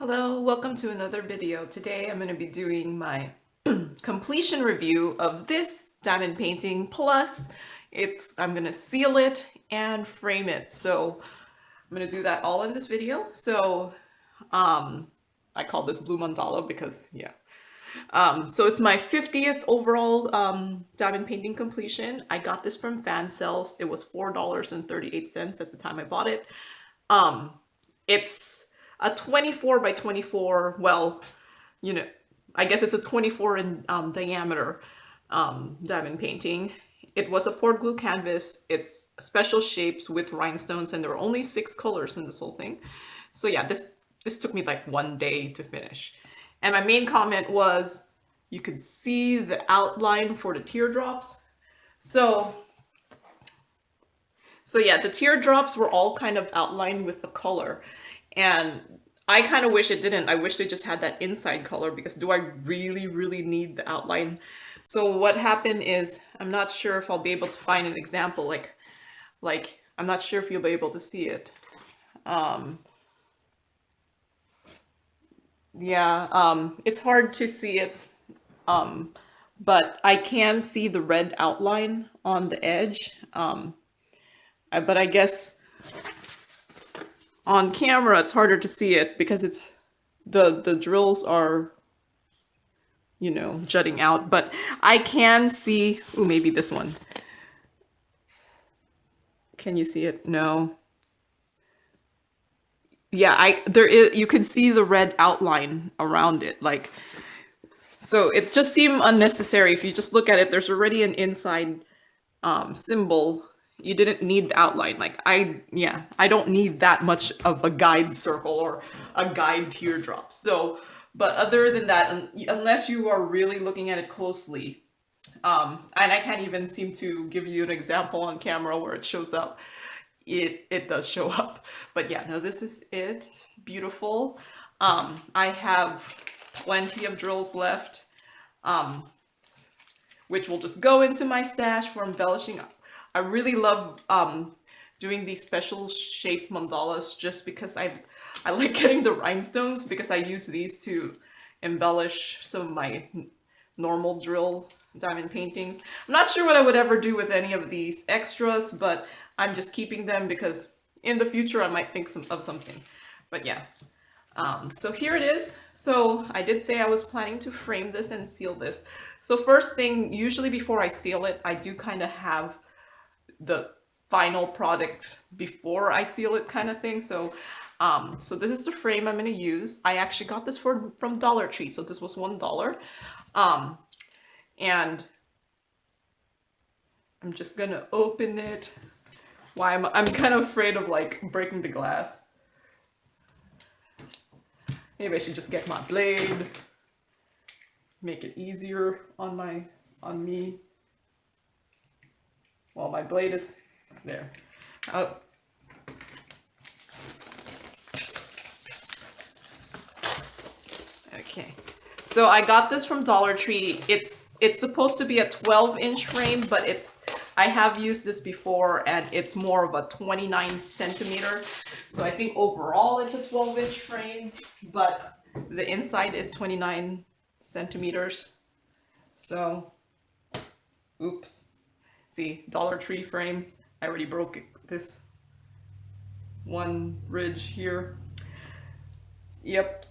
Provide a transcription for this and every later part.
Hello, welcome to another video. Today I'm going to be doing my completion review of this diamond painting, plus I'm going to seal it and frame it. So I'm going to do that all in this video. So I call this blue mandala because so it's my 50th overall diamond painting completion. I got this from Fansells. It was $4.38 at the time I bought it. It's a 24 by 24, well, I guess it's a 24 in diameter diamond painting. It was a poured glue canvas. It's special shapes with rhinestones, and there were only 6 colors in this whole thing. So yeah, this took me like 1 day to finish. And my main comment was, you could see the outline for the teardrops. So yeah, the teardrops were all kind of outlined with the color. And I kind of wish it didn't. I wish they just had that inside color, because do I really, really need the outline? So what happened is, I'm not sure if I'll be able to find an example, like I'm not sure if you'll be able to see it. It's hard to see it, but I can see the red outline on the edge. But I guess on camera it's harder to see it because it's the drills are, jutting out, but I can see. Ooh, maybe this one. Can you see it? No. Yeah, you can see the red outline around it, like, so it just seemed unnecessary. If you just look at it, there's already an inside symbol. You didn't need the outline. Like, I don't need that much of a guide circle or a guide teardrop. So, but other than that, unless you are really looking at it closely, and I can't even seem to give you an example on camera where it shows up. It does show up. But yeah, no, this is it. It's beautiful. I have plenty of drills left, which will just go into my stash for embellishing. I really love doing these special shaped mandalas just because I like getting the rhinestones, because I use these to embellish some of my normal drill diamond paintings. I'm not sure what I would ever do with any of these extras, but I'm just keeping them because in the future I might think of something. But yeah, so here it is. So I did say I was planning to frame this and seal this. So first thing, usually before I seal it, I do kind of have the final product before I seal it, kind of thing. So so this is the frame I'm going to use. I actually got this from Dollar Tree, so this was $1. And I'm just gonna open it. Why I'm kind of afraid of like breaking the glass. Maybe I should just get my blade. Make it easier on me. Well, my blade is there. Oh. Okay. So I got this from Dollar Tree. It's supposed to be a 12-inch frame, but I have used this before and it's more of a 29 centimeter. So I think overall it's a 12-inch frame, but the inside is 29 centimeters. So, oops. See, Dollar Tree frame. I already broke this one ridge here. Yep.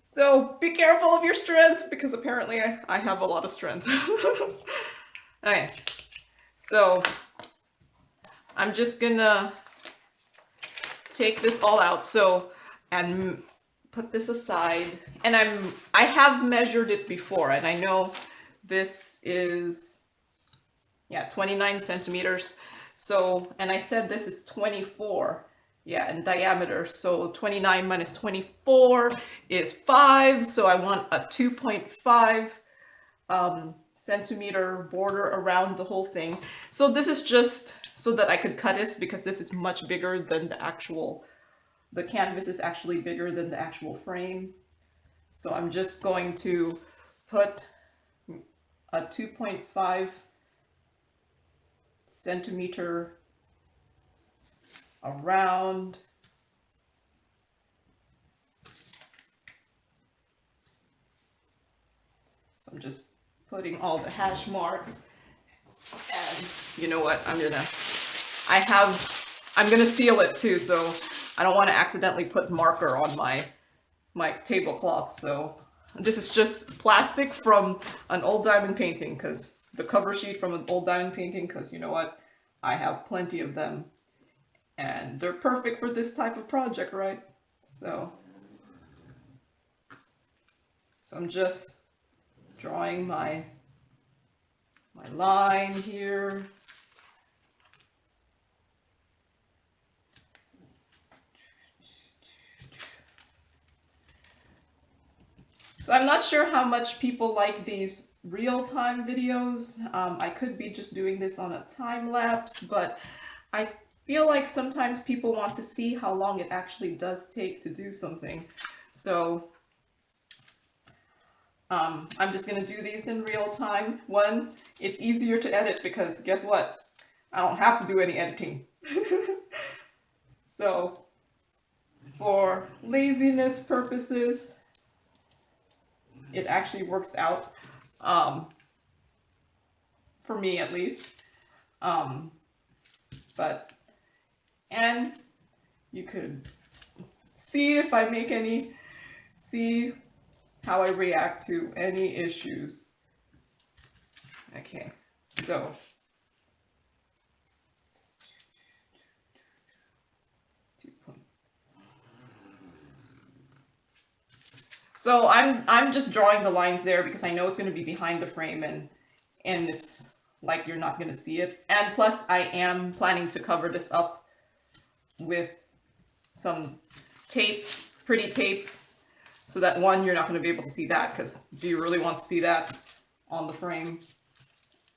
So be careful of your strength, because apparently I have a lot of strength. Okay. So I'm just gonna take this all out, and put this aside. And I have measured it before, and I know this is 29 centimeters. So, and I said this is 24 in diameter. So 29 minus 24 is 5. So I want a 2.5 centimeter border around the whole thing. So this is just so that I could cut it, because this is much bigger than the canvas is actually bigger than the actual frame. So I'm just going to put a 2.5 centimeter around So I'm just putting all the hash marks, and you know what, I'm gonna seal it too, so I don't want to accidentally put marker on my tablecloth. So this is just plastic from an old diamond painting, because the cover sheet from an old diamond painting, because you know what, I have plenty of them and they're perfect for this type of project, right? So I'm just drawing my line here. So I'm not sure how much people like these real-time videos. I could be just doing this on a time lapse, but I feel like sometimes people want to see how long it actually does take to do something. So I'm just going to do these in real time. One, it's easier to edit because guess what? I don't have to do any editing. So for laziness purposes, it actually works out, for me at least. And you could see if I make any, see how I react to any issues. Okay, so I'm just drawing the lines there because I know it's going to be behind the frame, and it's like you're not going to see it. And plus I am planning to cover this up with some tape, pretty tape, so that one, you're not going to be able to see that, because do you really want to see that on the frame?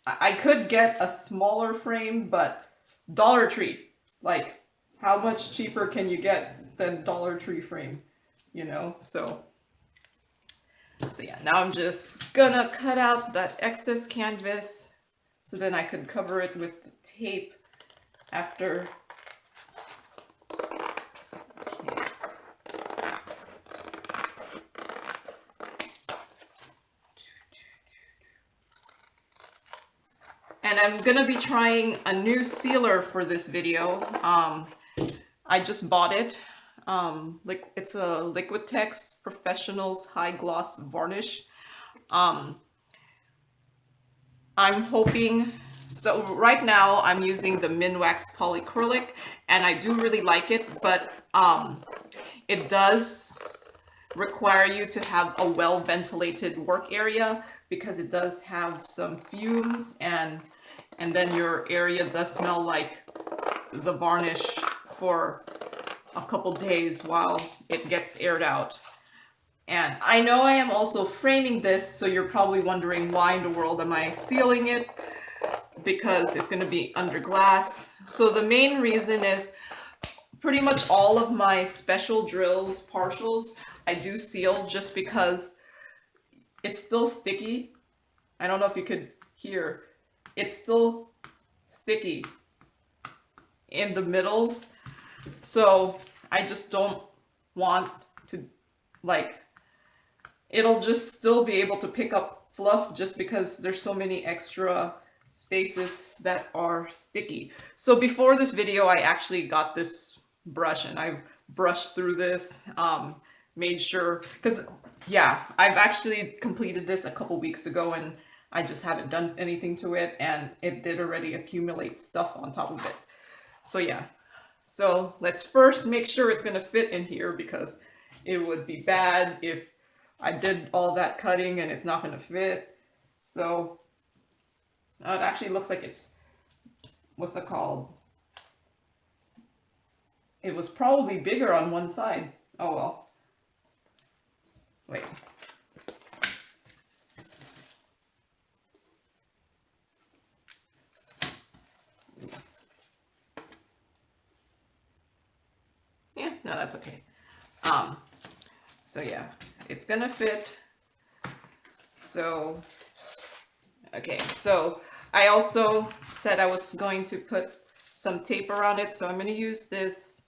I could get a smaller frame, but Dollar Tree, like how much cheaper can you get than Dollar Tree frame, you know? So yeah, now I'm just gonna cut out that excess canvas so then I could cover it with the tape after. And I'm gonna be trying a new sealer for this video. I just bought it. It's a Liquitex Professionals High Gloss Varnish. I'm hoping, so right now I'm using the Minwax Polyacrylic, and I do really like it, but it does require you to have a well-ventilated work area, because it does have some fumes, and then your area does smell like the varnish for a couple days while it gets aired out. And I know I am also framing this, so you're probably wondering why in the world am I sealing it? Because it's going to be under glass. So the main reason is pretty much all of my special drills, partials, I do seal just because it's still sticky. I don't know if you could hear. It's still sticky in the middles. So I just don't want to, like, it'll just still be able to pick up fluff just because there's so many extra spaces that are sticky. So before this video, I actually got this brush and I've brushed through this, made sure, because yeah, I've actually completed this a couple weeks ago and I just haven't done anything to it, and it did already accumulate stuff on top of it. So yeah, so let's first make sure it's gonna fit in here, because it would be bad if I did all that cutting and it's not gonna fit. So it actually looks like it's, what's it called? It was probably bigger on one side. Oh well. Wait. Yeah, no, that's okay. So yeah, it's gonna fit. So, okay, so I also said I was going to put some tape around it, so I'm gonna use this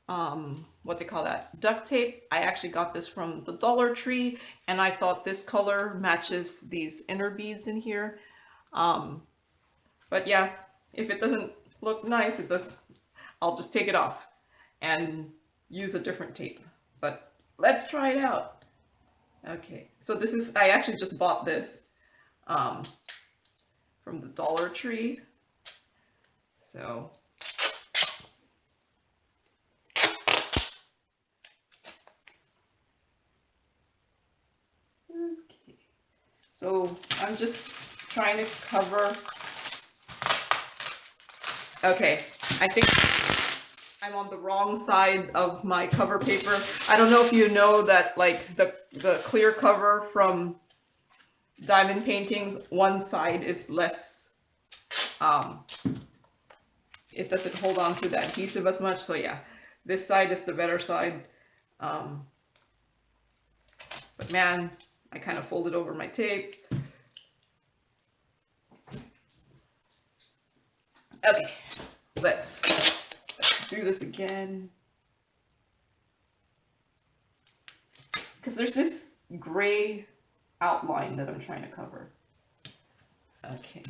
what they call that, duct tape. I actually got this from the Dollar Tree, and I thought this color matches these inner beads in here. But yeah, if it doesn't look nice, I'll just take it off and use a different tape. But let's try it out. Okay, so this is, I actually just bought this from the Dollar Tree. So okay. So I'm just trying to cover. Okay, I think I'm on the wrong side of my cover paper. I don't know if you know that, like, the clear cover from diamond paintings, one side is less, it doesn't hold on to the adhesive as much. So yeah, this side is the better side. But man, I kind of folded over my tape. Okay, let's do this again. Because there's this gray outline that I'm trying to cover. Okay.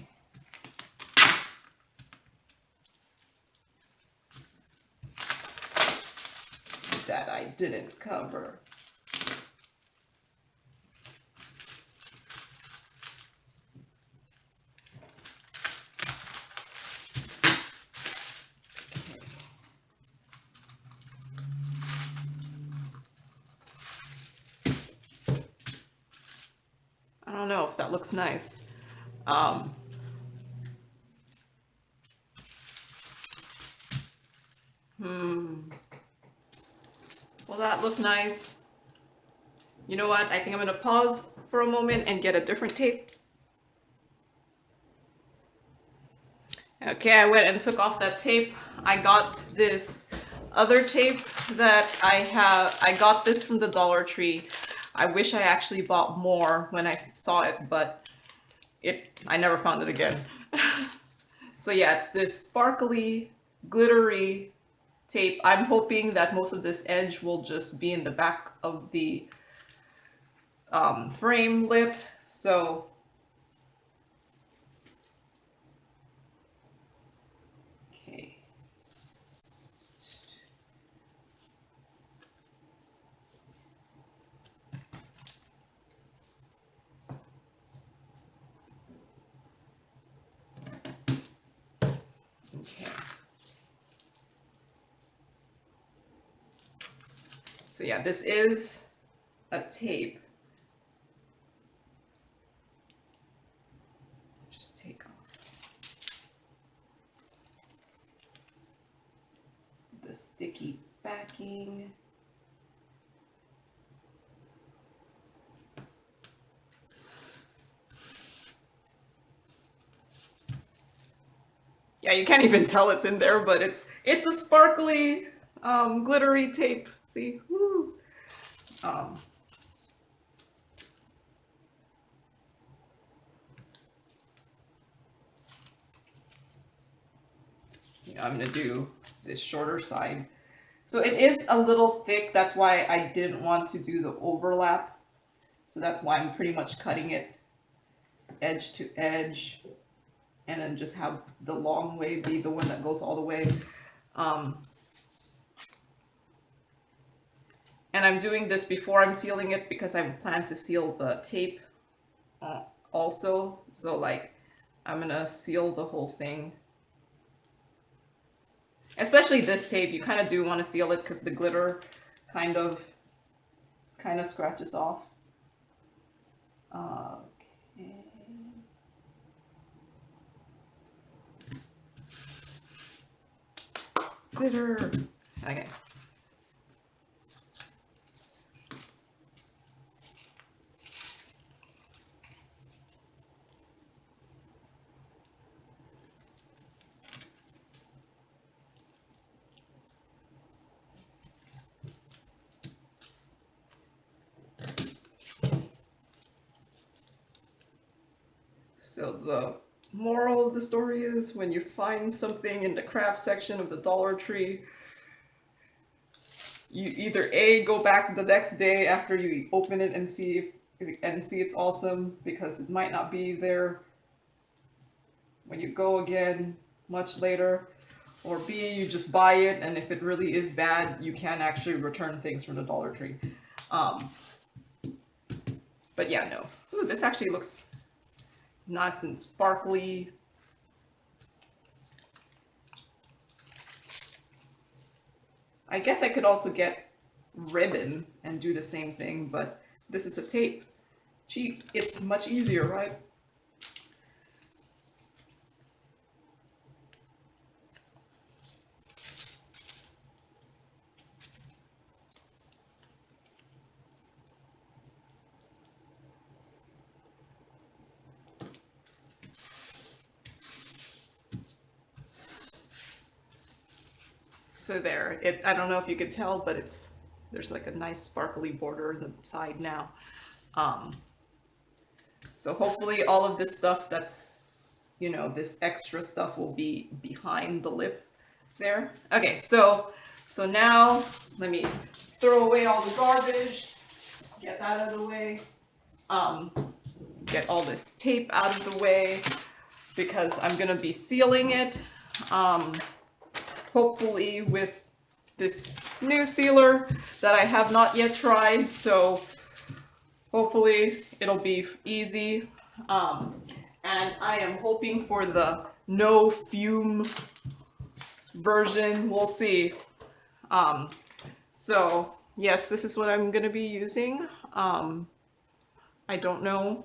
That I didn't cover. I don't know if that looks nice. Will that look nice? You know what? I think I'm gonna pause for a moment and get a different tape. Okay, I went and took off that tape. I got this other tape that I got this from the Dollar Tree. I wish I actually bought more when I saw it, but I never found it again. So yeah, it's this sparkly, glittery tape. I'm hoping that most of this edge will just be in the back of the frame lip. So okay. Okay. So yeah, this is a tape. Just take off the sticky backing. Yeah, you can't even tell it's in there, but it's a sparkly, glittery tape. See, woo. Yeah, I'm gonna do this shorter side. So it is a little thick. That's why I didn't want to do the overlap. So that's why I'm pretty much cutting it edge to edge, and then just have the long way be the one that goes all the way. And I'm doing this before I'm sealing it because I plan to seal the tape also. So like, I'm gonna seal the whole thing. Especially this tape, you kind of do want to seal it because the glitter kind of scratches off. Okay. Glitter. Okay. So the moral of the story is, when you find something in the craft section of the Dollar Tree, you either A, go back the next day after you open it and see it's awesome, because it might not be there when you go again much later, or B, you just buy it, and if it really is bad, you can actually return things from the Dollar Tree. But yeah, no. Ooh, this actually looks nice and sparkly. I guess I could also get ribbon and do the same thing, but this is a tape. Cheap. It's much easier, right? So there, I don't know if you could tell, but there's like a nice sparkly border on the side now. So hopefully all of this stuff that's, this extra stuff will be behind the lip there. Okay, so now let me throw away all the garbage, get that out of the way, get all this tape out of the way, because I'm gonna be sealing it. Hopefully with this new sealer that I have not yet tried, so hopefully it'll be easy. And I am hoping for the no fume version. We'll see. So yes, this is what I'm gonna be using. I don't know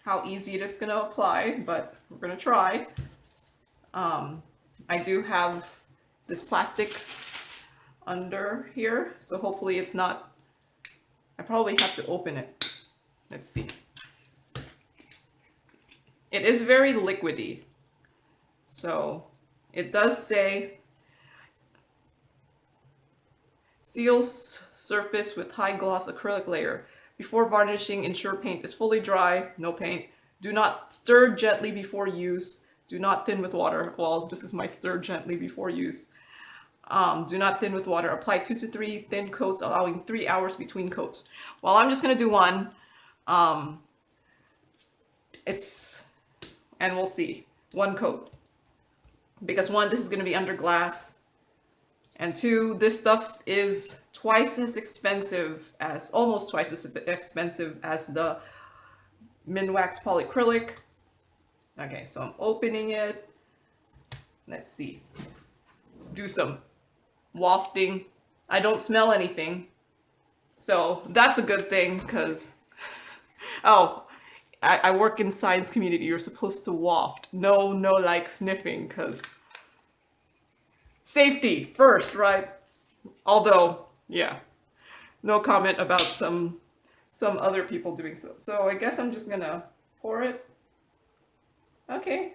how easy it is gonna apply, but we're gonna try. I do have this plastic under here, so hopefully it's not, I probably have to open it. Let's see. It is very liquidy, so it does say seals surface with high gloss acrylic layer. Before varnishing, ensure paint is fully dry. No paint. Do not stir gently before use. Do not thin with water. Well, this is my stir gently before use. Do not thin with water. Apply 2 to 3 thin coats, allowing 3 hours between coats. Well, I'm just gonna do one. And we'll see. One coat. Because one, this is gonna be under glass. And two, this stuff is almost twice as expensive as the Minwax polyacrylic. Okay, so I'm opening it. Let's see. Do some wafting. I don't smell anything. So that's a good thing, because, oh, I work in science community. You're supposed to waft. No, like sniffing, because safety first, right? Although, yeah, no comment about some other people doing so. So I guess I'm just gonna pour it. Okay.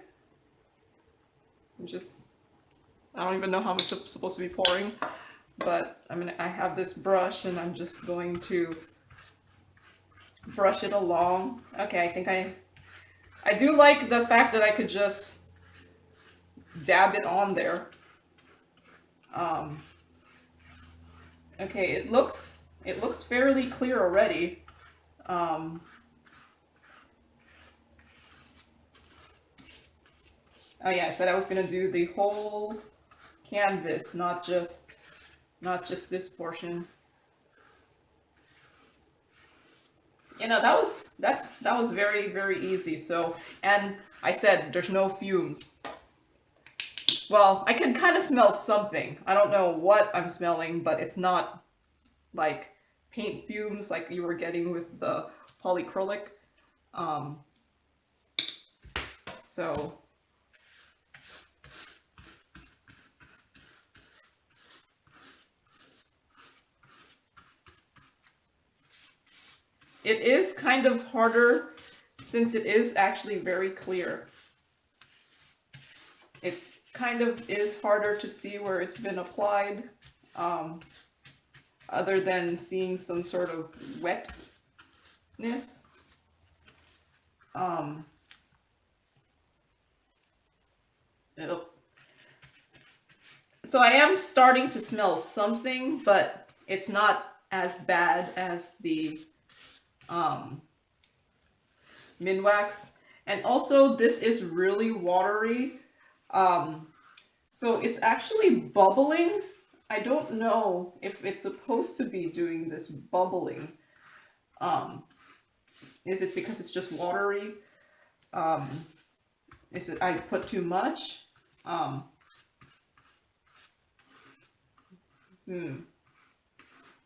I don't even know how much I'm supposed to be pouring, but I have this brush and I'm just going to brush it along. Okay, I think I do like the fact that I could just dab it on there. Okay, it looks fairly clear already. Oh yeah, I said I was gonna do the whole canvas, not just this portion. That was very, very easy. So, and I said there's no fumes. Well, I can kind of smell something. I don't know what I'm smelling, but it's not like paint fumes like you were getting with the polyacrylic. So it is kind of harder since it is actually very clear. It kind of is harder to see where it's been applied, other than seeing some sort of wetness. So I am starting to smell something, but it's not as bad as the Minwax. And also this is really watery. So it's actually bubbling. I don't know if it's supposed to be doing this bubbling. Is it because it's just watery? Is it I put too much?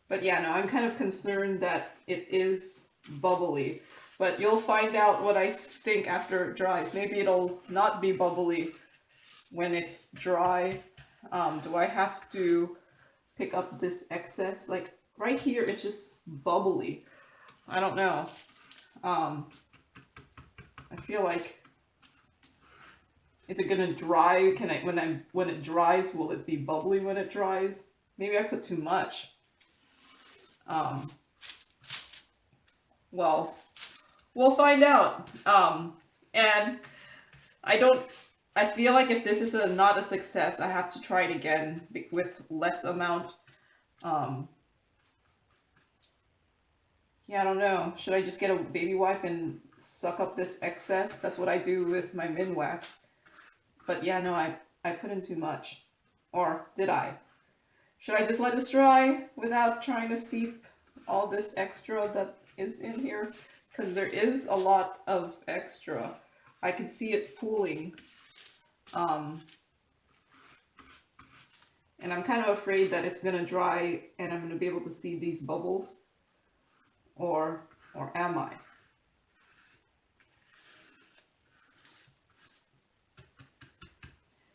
But yeah, no, I'm kind of concerned that it is bubbly. But you'll find out what I think after it dries. Maybe it'll not be bubbly when it's dry. Do I have to pick up this excess? Like right here, it's just bubbly. I don't know. I feel like, is it gonna dry? Can I when it dries, will it be bubbly when it dries? Maybe I put too much. Well, we'll find out. And I feel like if this is not a success, I have to try it again with less amount. Yeah, I don't know. Should I just get a baby wipe and suck up this excess? That's what I do with my Minwax. But yeah, no, I put in too much. Or did I? Should I just let this dry without trying to seep all this extra that is in here? Because there is a lot of extra. I can see it pooling. And I'm kind of afraid that it's going to dry and I'm going to be able to see these bubbles. Or am I?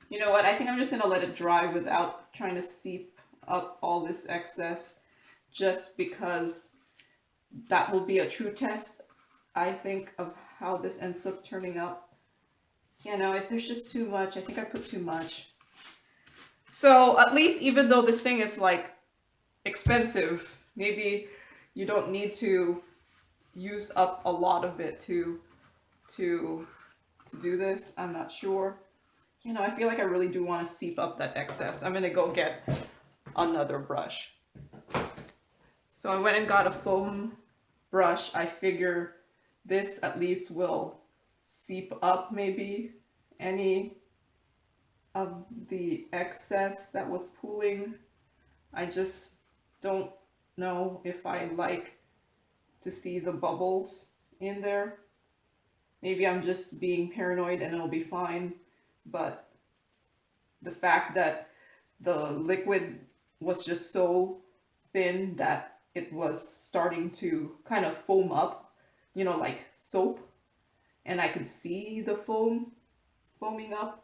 You know what? I think I'm just going to let it dry without trying to seep up all this excess, just because that will be a true test, I think, of how this ends up turning up. Yeah, no, there's just too much. I think I put too much. So at least, even though this thing is like expensive, maybe you don't need to use up a lot of it to do this. I'm not sure. You know, I feel like I really do want to seep up that excess. I'm gonna go get another brush. So I went and got a foam brush. I figure this at least will seep up maybe any of the excess that was pooling. I just don't know if I like to see the bubbles in there. Maybe I'm just being paranoid and it'll be fine, but the fact that the liquid was just so thin that it was starting to kind of foam up, you know, like soap, and I could see the foaming up.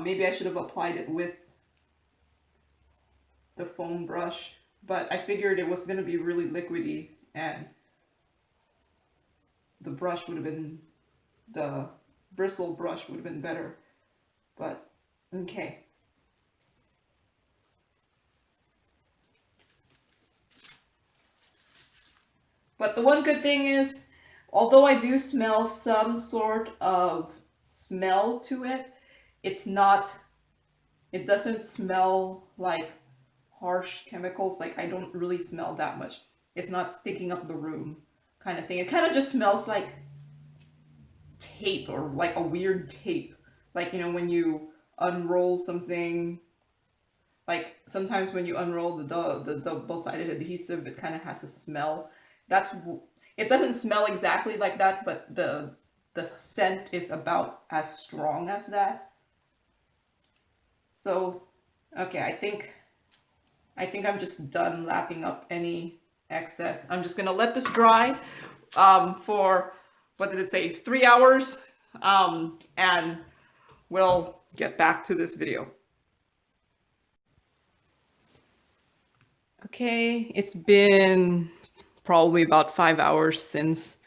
Maybe I should have applied it with the foam brush, but I figured it was going to be really liquidy and the brush would have been, the bristle brush would have been better. But okay. But the one good thing is, although I do smell some sort of smell to it, it doesn't smell like harsh chemicals. Like, I don't really smell that much. It's not stinking up the room kind of thing. It kind of just smells like tape, or like a weird tape. Like, you know, when you unroll something, like sometimes when you unroll the double-sided adhesive, it kind of has a smell. It doesn't smell exactly like that, but the scent is about as strong as that. So, okay, I think I'm just done lapping up any excess. I'm just gonna let this dry for, what did it say, 3 hours, and we'll get back to this video. Okay, it's been probably about 5 hours since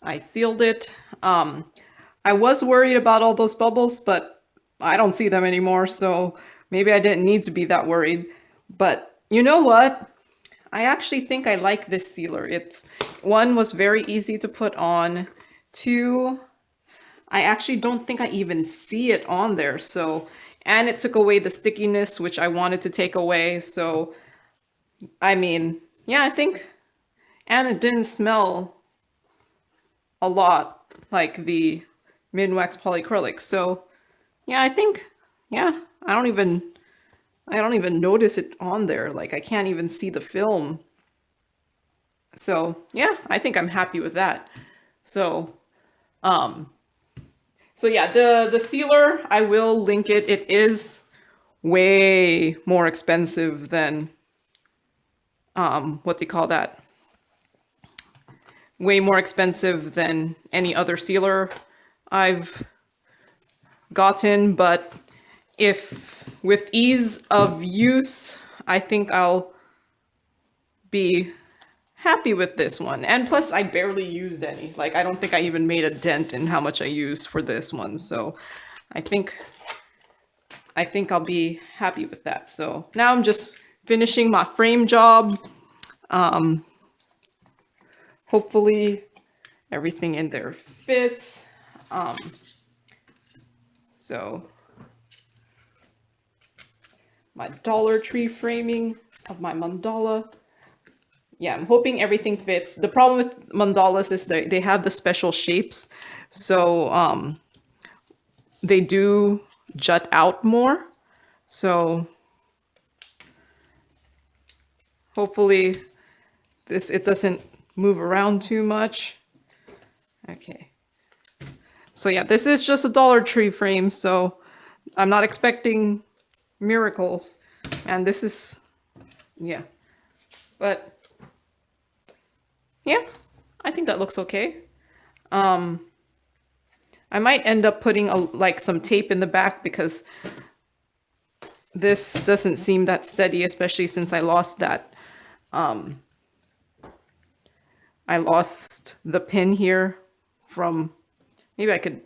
I sealed it. I was worried about all those bubbles, but I don't see them anymore, so maybe I didn't need to be that worried. But you know what? I actually think I like this sealer. One, was very easy to put on. Two, I actually don't think I even see it on there. So, and it took away the stickiness, which I wanted to take away. So I mean, yeah, I think, and it didn't smell a lot like the Minwax polyacrylic. So yeah, I think, yeah, I don't even notice it on there. Like I can't even see the film. So yeah, I think I'm happy with that. So, um, so yeah, the sealer, I will link it. It is way more expensive than, what do you call that? Way more expensive than any other sealer I've gotten, but if with ease of use, I think I'll be happy with this one. And plus, I barely used any. Like, I don't think I even made a dent in how much I used for this one. So I think I'll be happy with that. So now I'm just finishing my frame job. Um, hopefully everything in there fits. Um, so my Dollar Tree framing of my mandala. Yeah, I'm hoping everything fits. The problem with mandalas is they have the special shapes. So they do jut out more. So hopefully it doesn't move around too much. Okay. So yeah, this is just a Dollar Tree frame, so I'm not expecting miracles. And this is, yeah. But yeah, I think that looks okay. I might end up putting like some tape in the back because this doesn't seem that steady, especially since I lost that. I lost the pin here from, maybe I could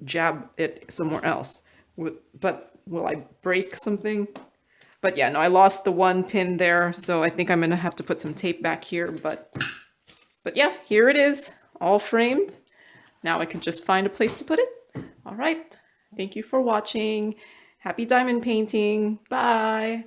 jab it somewhere else. But will I break something? But yeah, no, I lost the one pin there, so I think I'm gonna have to put some tape back here. But yeah, here it is, all framed. Now I can just find a place to put it. All right, thank you for watching. Happy diamond painting. Bye.